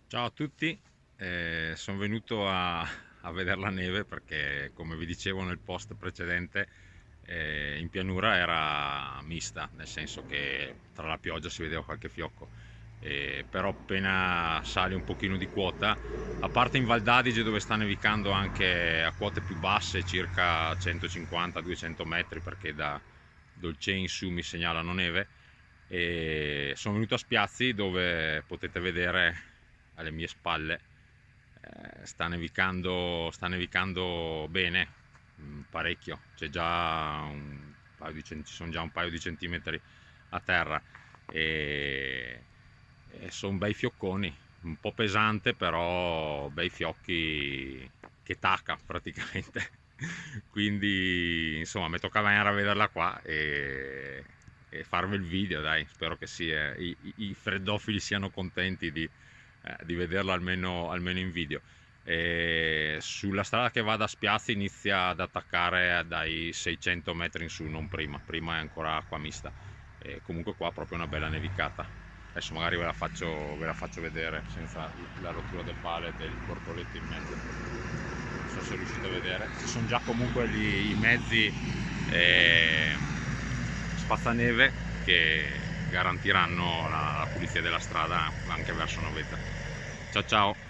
Ciao a tutti, sono venuto a vedere la neve perché, come vi dicevo nel post precedente, in pianura era mista, nel senso che tra la pioggia si vedeva qualche fiocco. Però appena sali un pochino di quota, a parte in Val d'Adige dove sta nevicando anche a quote più basse, circa 150-200 metri, perché da Dolce in su mi segnalano neve, e sono venuto a Spiazzi dove potete vedere alle mie spalle sta nevicando bene, parecchio, c'è già ci sono già un paio di centimetri a terra e sono bei fiocconi, un po' pesante, però bei fiocchi che tacca praticamente. Quindi insomma mi toccava venire a vederla qua e farvi il video, dai, spero che i freddofili siano contenti di vederla almeno in video. Sulla strada che va da Spiazzi inizia ad attaccare dai 600 metri in su, non prima è ancora acqua mista. Comunque qua proprio una bella nevicata. Adesso magari ve la faccio vedere senza la rottura del pallet e il bortoletto in mezzo. Non so se riuscite a vedere, ci sono già comunque lì i mezzi spazzaneve che garantiranno la pulizia della strada anche verso Novetta. Ciao ciao!